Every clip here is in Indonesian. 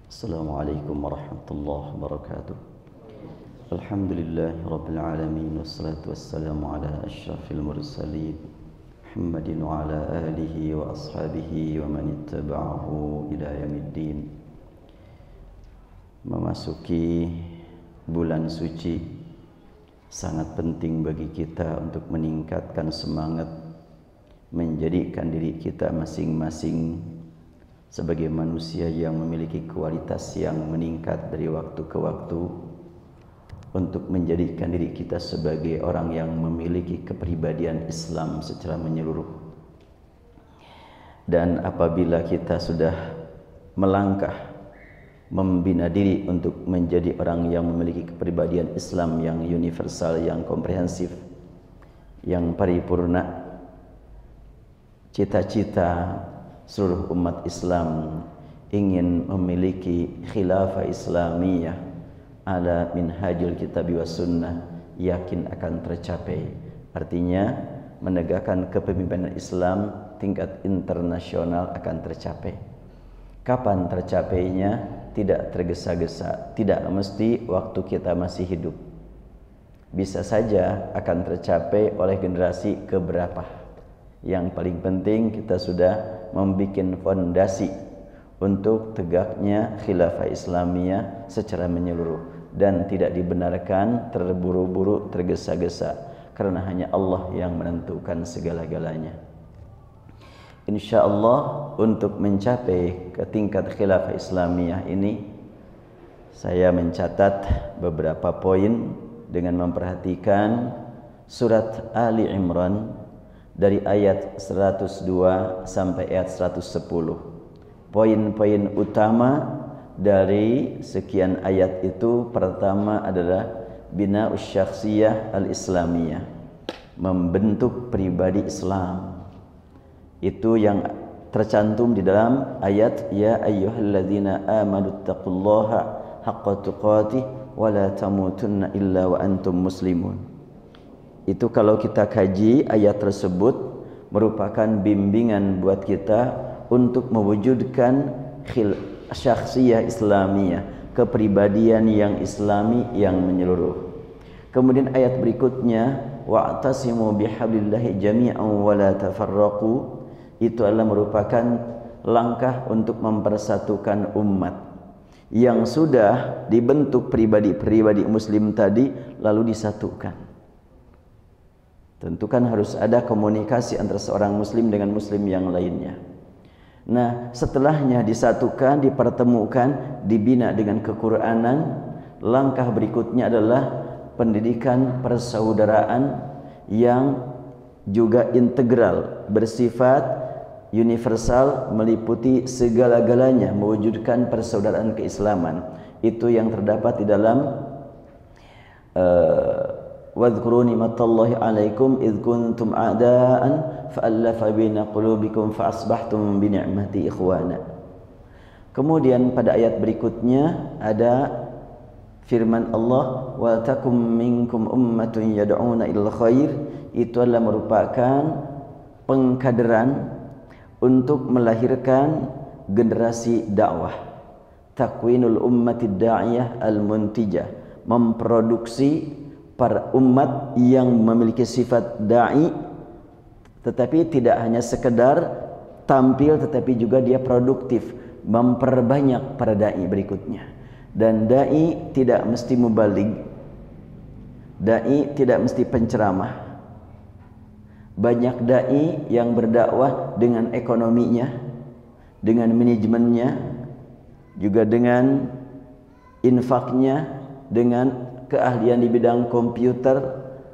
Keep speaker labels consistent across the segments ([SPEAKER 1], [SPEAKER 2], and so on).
[SPEAKER 1] Assalamualaikum warahmatullahi wabarakatuh. Alhamdulillahi rabbil alamin, wassalatu wassalamu ala asyrafil mursalin Muhammadin wa ala alihi wa ashabihi wa man ittaba'ahu ila yaumiddin. Memasuki bulan suci sangat penting bagi kita untuk meningkatkan semangat, menjadikan diri kita masing-masing sebagai manusia yang memiliki kualitas yang meningkat dari waktu ke waktu, untuk menjadikan diri kita sebagai orang yang memiliki kepribadian Islam secara menyeluruh. Dan apabila kita sudah melangkah membina diri untuk menjadi orang yang memiliki kepribadian Islam yang universal, yang komprehensif, yang paripurna, cita-cita seluruh umat Islam ingin memiliki khilafah Islamiyah ala minhajul kitab wa sunnah, yakin akan tercapai. Artinya menegakkan kepemimpinan Islam tingkat internasional akan tercapai. Kapan tercapainya? Tidak tergesa-gesa, tidak mesti waktu kita masih hidup. Bisa saja akan tercapai oleh generasi keberapa. Yang paling penting kita sudah membuat fondasi untuk tegaknya khilafah Islamiyah secara menyeluruh, dan tidak dibenarkan terburu-buru, tergesa-gesa, karena hanya Allah yang menentukan segala-galanya. InsyaAllah untuk mencapai ke tingkat khilafah Islamiyah ini, saya mencatat beberapa poin dengan memperhatikan surat Ali Imran dari ayat 102 sampai ayat 110. Poin-poin utama dari sekian ayat itu, pertama adalah bina'us syakhsiyah al-islamiyah, membentuk pribadi Islam. Itu yang tercantum di dalam ayat ya ayyuhalladzina amanu taqullaha haqqa tuqatih wa la tamutunna illa wa antum muslimun. Itu kalau kita kaji ayat tersebut merupakan bimbingan buat kita untuk mewujudkan syakhsiyah Islamiyah, kepribadian yang Islami yang menyeluruh. Kemudian ayat berikutnya wa'tasimu bihablillahi jami'an wa la tafarraqu, itu adalah merupakan langkah untuk mempersatukan umat yang sudah dibentuk pribadi-pribadi muslim tadi lalu disatukan. Tentu kan harus ada komunikasi antara seorang muslim dengan muslim yang lainnya. Nah, setelahnya disatukan, dipertemukan, dibina dengan kequr'anan, langkah berikutnya adalah pendidikan persaudaraan yang juga integral, bersifat universal, meliputi segala-galanya, mewujudkan persaudaraan keislaman. Itu yang terdapat di dalam wadhkuru ni'matallahi 'alaikum idh kuntum a'daan fa'alafa baina qulubikum fa'asbahtum bi ni'mati ikhwana. Kemudian pada ayat berikutnya ada firman Allah wa takum minkum ummatun yad'una ilal khair, itu adalah merupakan pengkaderan untuk melahirkan generasi dakwah, takwinul ummatid da'iyah al-muntijah, memproduksi para umat yang memiliki sifat da'i, tetapi tidak hanya sekedar tampil, tetapi juga dia produktif, memperbanyak para da'i berikutnya. Dan da'i tidak mesti mubaligh, da'i tidak mesti penceramah. Banyak da'i yang berdakwah dengan ekonominya, dengan manajemennya, juga dengan infaknya, dengan keahlian di bidang komputer.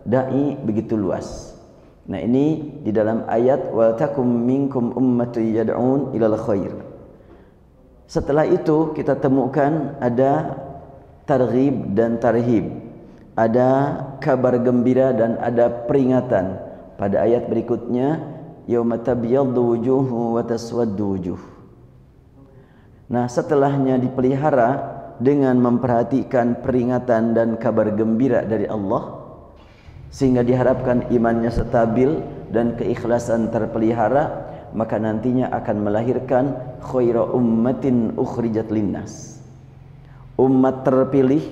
[SPEAKER 1] Dai begitu luas. Nah, ini di dalam ayat wa takum minkum ummatun yad'un ilal khair. Setelah itu kita temukan ada targhib dan tarhib, ada kabar gembira dan ada peringatan. Pada ayat berikutnya yauma tabyaddu wujuhu wa taswaddu wujuh. Nah, setelahnya dipelihara dengan memperhatikan peringatan dan kabar gembira dari Allah, sehingga diharapkan imannya stabil dan keikhlasan terpelihara, maka nantinya akan melahirkan khaira ummatin ukhrijat linnas, umat terpilih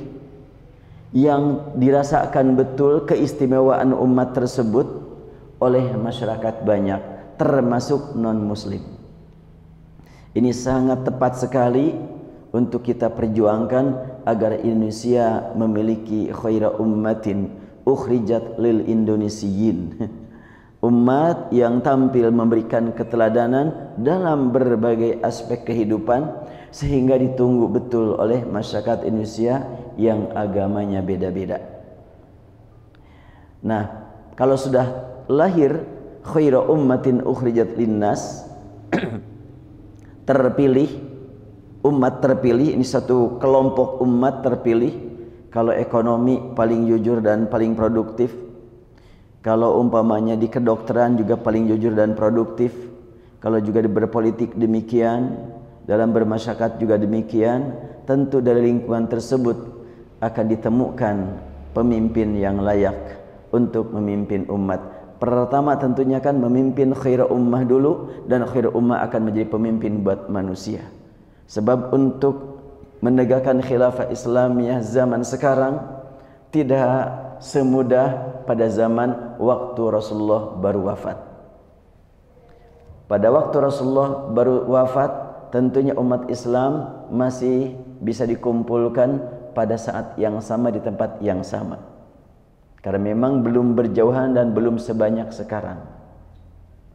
[SPEAKER 1] yang dirasakan betul keistimewaan umat tersebut oleh masyarakat banyak, termasuk non-muslim. Ini sangat tepat sekali untuk kita perjuangkan agar Indonesia memiliki khaira ummatin ukhrijat lil indonesiyin. Umat yang tampil memberikan keteladanan dalam berbagai aspek kehidupan sehingga ditunggu betul oleh masyarakat Indonesia yang agamanya beda-beda. Nah, kalau sudah lahir khaira ummatin ukhrijat linnas, terpilih, umat terpilih, ini satu kelompok umat terpilih. Kalau ekonomi paling jujur dan paling produktif, kalau umpamanya di kedokteran juga paling jujur dan produktif, kalau juga di berpolitik demikian, dalam bermasyarakat juga demikian, tentu dari lingkungan tersebut akan ditemukan pemimpin yang layak untuk memimpin umat. Pertama tentunya kan memimpin khaira ummah dulu, dan khaira ummah akan menjadi pemimpin buat manusia. Sebab untuk menegakkan khilafah Islamiyah zaman sekarang tidak semudah pada zaman waktu Rasulullah baru wafat. Pada waktu Rasulullah baru wafat, tentunya umat Islam masih bisa dikumpulkan pada saat yang sama di tempat yang sama. Karena memang belum berjauhan dan belum sebanyak sekarang.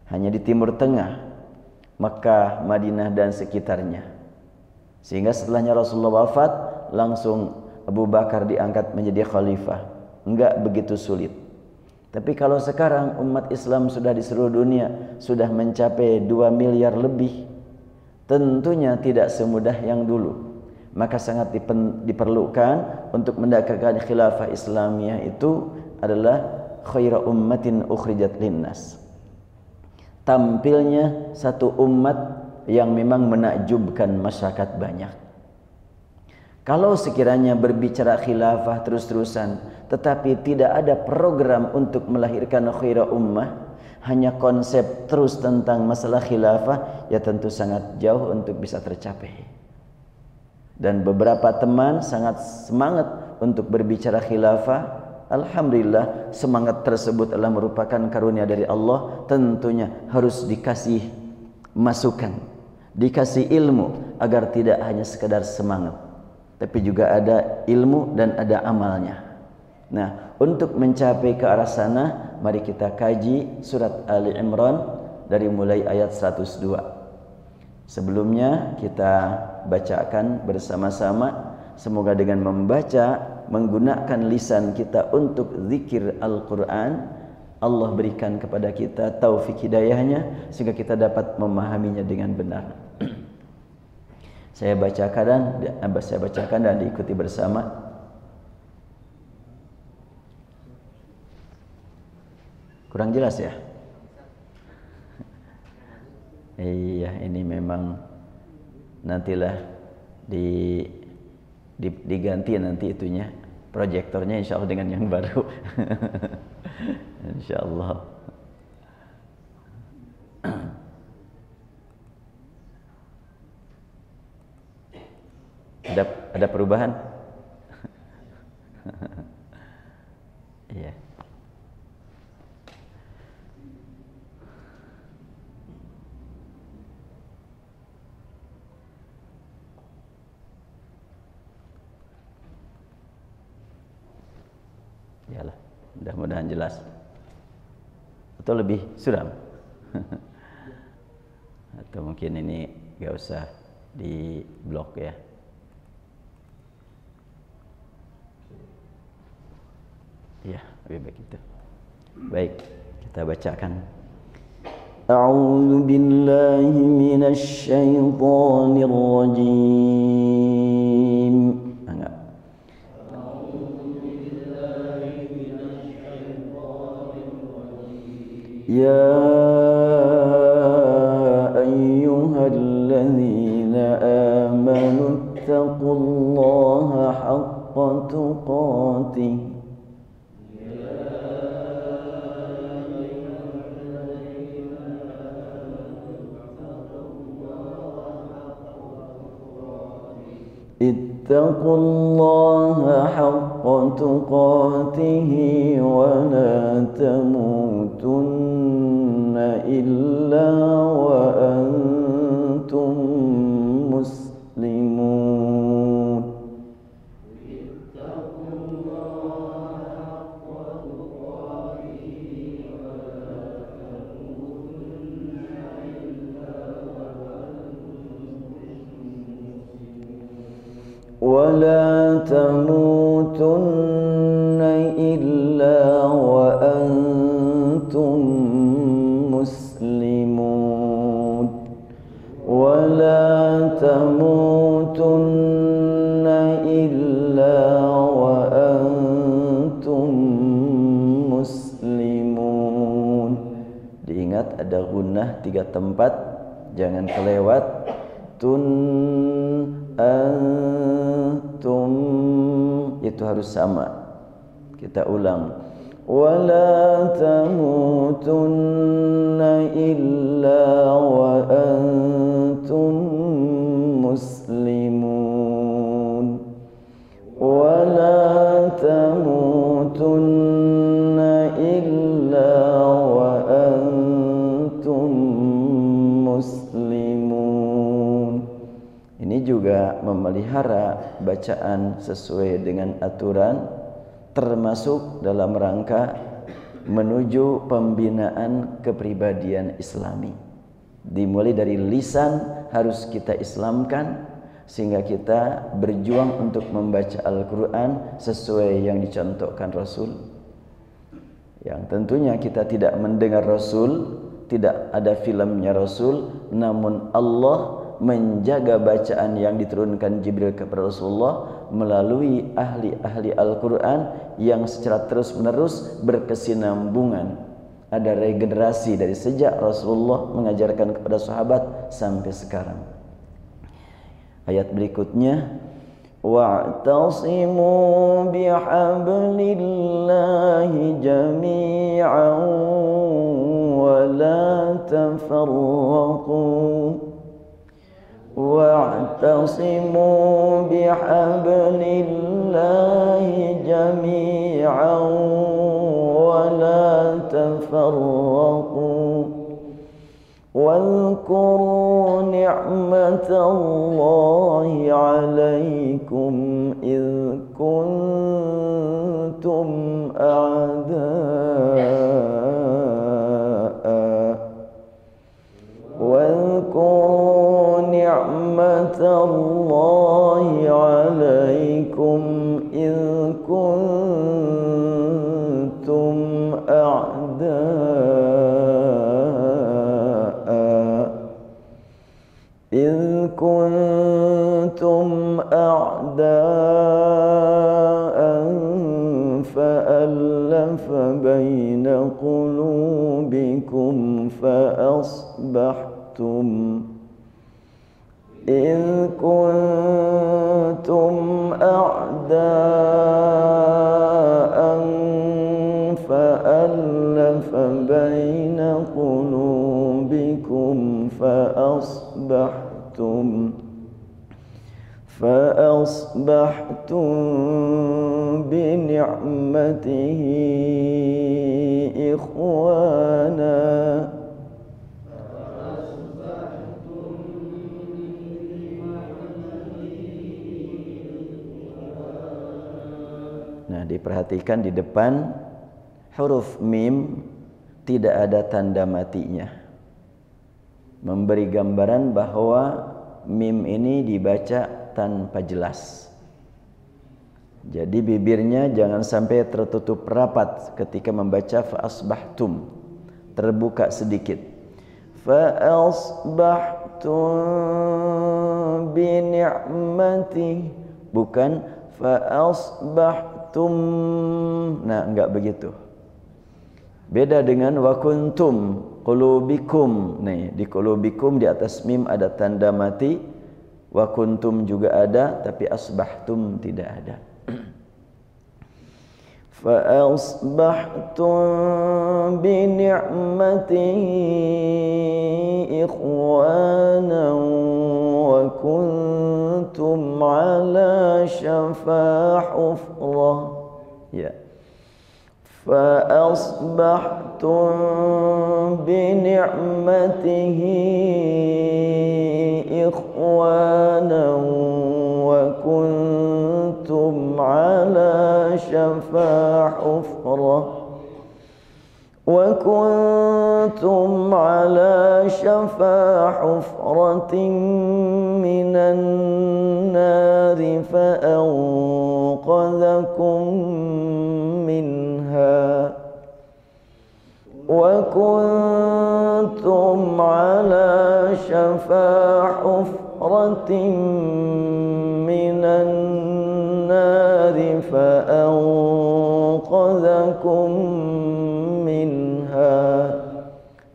[SPEAKER 1] Hanya di Timur Tengah, Makkah, Madinah dan sekitarnya. Sehingga setelahnya Rasulullah wafat, langsung Abu Bakar diangkat menjadi khalifah. Enggak begitu sulit. Tapi kalau sekarang umat Islam sudah di seluruh dunia sudah mencapai 2 miliar lebih, tentunya tidak semudah yang dulu. Maka sangat diperlukan untuk mendekatkan khilafah Islamiyah itu adalah khaira ummatin ukhrijat linnas. Tampilnya satu umat yang memang menakjubkan masyarakat banyak. Kalau sekiranya berbicara khilafah terus-terusan, tetapi tidak ada program untuk melahirkan khaira ummah, hanya konsep terus tentang masalah khilafah, ya tentu sangat jauh untuk bisa tercapai. Dan beberapa teman sangat semangat untuk berbicara khilafah. Alhamdulillah, semangat tersebut adalah merupakan karunia dari Allah. Tentunya harus dikasih masukan, dikasih ilmu, agar tidak hanya sekedar semangat, tapi juga ada ilmu dan ada amalnya. Nah, untuk mencapai ke arah sana, mari kita kaji surat Ali Imran dari mulai ayat 102. Sebelumnya kita bacakan bersama-sama. Semoga dengan membaca, menggunakan lisan kita untuk zikir Al-Quran, Allah berikan kepada kita taufik hidayahnya sehingga kita dapat memahaminya dengan benar. Saya bacakan dan diikuti bersama. Kurang jelas ya? Iya, ini memang nantilah diganti nanti itunya, proyektornya insya Allah dengan yang baru. Insya Allah. Ada perubahan? Iya. Yalah, mudah-mudahan jelas. Atau lebih suram? Atau mungkin ini gak usah di blok ya. Ya, lebih baik itu. Baik, kita bacakan. A'udzu billahi minasy syaithanir rajim. Enggak. Ya ayyuhalladzina amanu taqullaha haqqa tuqatih. ittaqullaha haqqa tuqatihi wa la tamutunna illa wa antum muslimun. ولا تموتن إلا وأنتم مسلمون ولا تموتن إلا وأنتم مسلمون. Diingat ada gunnah 3 tempat, jangan kelewat. Antum itu harus sama. Kita ulang. Wala tamutunna illa wa antum muslimun. Wala tamutunna illa wa antum muslimun. Ini juga memelihara bacaan sesuai dengan aturan, termasuk dalam rangka menuju pembinaan kepribadian Islami. Dimulai dari lisan harus kita islamkan, sehingga kita berjuang untuk membaca Al-Quran sesuai yang dicontohkan Rasul. Yang tentunya kita tidak mendengar Rasul, tidak ada filmnya Rasul, namun Allah menjaga bacaan yang diturunkan Jibril kepada Rasulullah melalui ahli-ahli Al-Quran yang secara terus-menerus berkesinambungan. Ada regenerasi dari sejak Rasulullah mengajarkan kepada sahabat sampai sekarang. Ayat berikutnya, wa'tasimu bihablillahi jami'an wa la tafarraqu. واعتصموا بحبل الله جميعا ولا تفرقوا واذكروا نعمة الله عليكم إذ كنتم أعداء واذكروا نعمة الله عليكم إذ كنتم أعداء فألف بين قلوبكم فأصبحتم إذ كنتم أعداء فألف بين قلوبكم فأصبحتم بنعمته إخوانا. Nah, diperhatikan di depan huruf mim tidak ada tanda matinya, memberi gambaran bahwa mim ini dibaca tanpa jelas. Jadi bibirnya jangan sampai tertutup rapat ketika membaca fa'asbahtum, terbuka sedikit. Fa'asbahtum bi ni'mati, bukan fa'asbahtum. Nah, enggak begitu. Beda dengan wa kuntum qulubikum. Nih, di qulubikum di atas mim ada tanda mati, wa kuntum juga ada, tapi asbahtum tidak ada. Fa asbahtum bi ni'matihi ikhwanan wa kuntum kuntum ala syafa hufrah ya fa asbahtum bi ni'matihi ikhwanan wa kuntum ala syafa hufrah وكنتم على شفا حفرة من النار فأنقذكم منها وكنتم على شفا حفرة من النار فأنقذكم minha.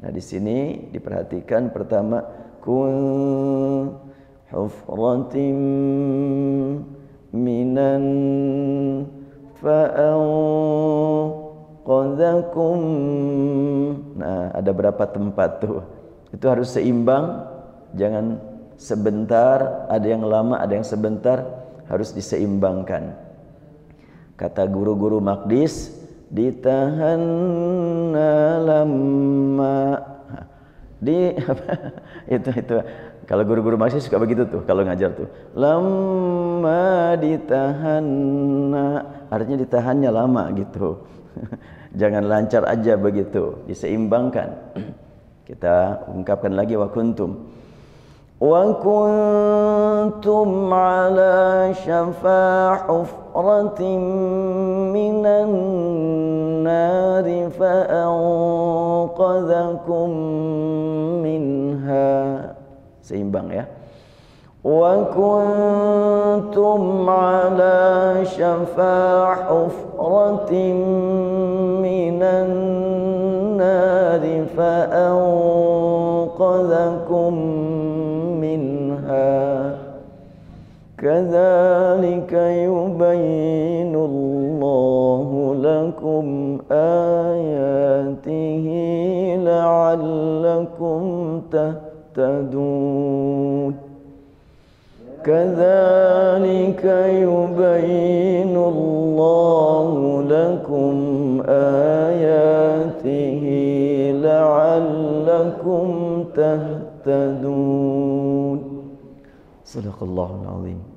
[SPEAKER 1] Nah, di sini diperhatikan pertama kun hufratim minan fa'anqadhakum. Nah, ada berapa tempat tuh? Itu harus seimbang, jangan sebentar, ada yang lama, ada yang sebentar, harus diseimbangkan. Kata guru-guru Maqdis, ditahan lama di apa itu kalau guru-guru masih suka begitu tuh kalau ngajar tuh lama ditahan artinya ditahannya lama gitu jangan lancar aja begitu diseimbangkan kita ungkapkan lagi wa kuntum ala syafa hufratin minan nari fa'anqadhakum minha. Seimbang ya. Wa kuntum ala syafa hufratin minan nari fa'anqadhakum kadzalika yubayyinullahu lakum ayatihi la'allakum tahtadun kadzalika yubayyinullahu lakum ayatihi la'allakum tahtadun. Sadaqallahul azim.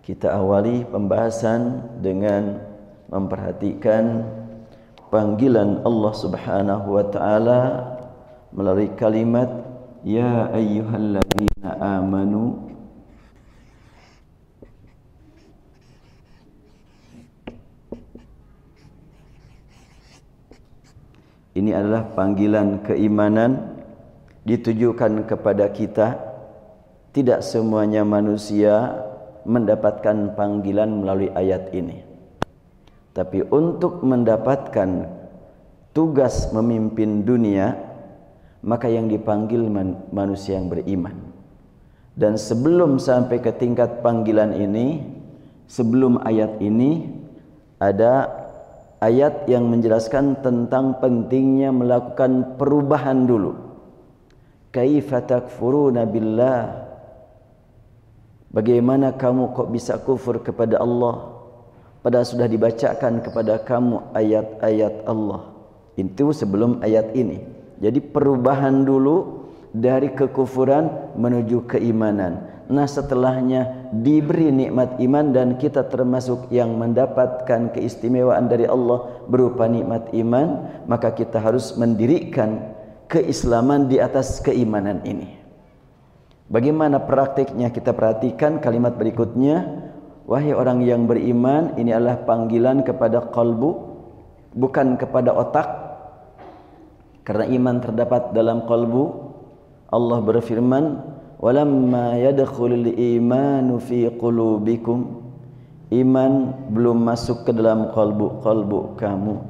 [SPEAKER 1] Kita awali pembahasan dengan memperhatikan panggilan Allah Subhanahu wa taala melalui kalimat ya ayyuhalladzina amanu Ini adalah panggilan keimanan ditujukan kepada kita. Tidak semuanya manusia mendapatkan panggilan melalui ayat ini. Tapi untuk mendapatkan tugas memimpin dunia, maka yang dipanggil manusia yang beriman. Dan sebelum sampai ke tingkat panggilan ini, sebelum ayat ini, ada ayat yang menjelaskan tentang pentingnya melakukan perubahan dulu. Kaifa takfuruna billah? Bagaimana kamu kok bisa kufur kepada Allah padahal sudah dibacakan kepada kamu ayat-ayat Allah. Itu sebelum ayat ini. Jadi perubahan dulu dari kekufuran menuju keimanan. Nah, setelahnya diberi nikmat iman dan kita termasuk yang mendapatkan keistimewaan dari Allah berupa nikmat iman, maka kita harus mendirikan keislaman di atas keimanan ini. Bagaimana praktiknya? Kita perhatikan kalimat berikutnya. Wahai orang yang beriman, ini adalah panggilan kepada qalbu, bukan kepada otak. Karena iman terdapat dalam qalbu. Allah berfirman, "Walamma yadkhulul imanu fi qulubikum." Iman belum masuk ke dalam qalbu kamu.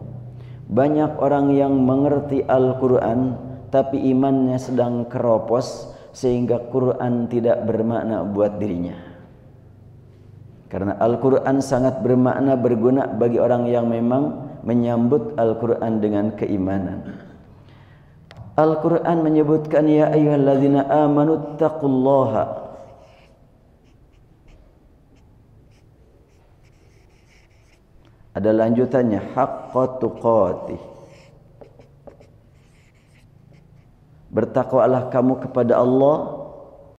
[SPEAKER 1] Banyak orang yang mengerti Al-Qur'an tapi imannya sedang keropos sehingga Quran tidak bermakna buat dirinya. Karena Al-Quran sangat bermakna, berguna bagi orang yang memang menyambut Al-Quran dengan keimanan. Al-Quran menyebutkan ya ayyuhalladzina amanu taqullaha. Ada lanjutannya, haqqa tuqatih. Bertakwalah kamu kepada Allah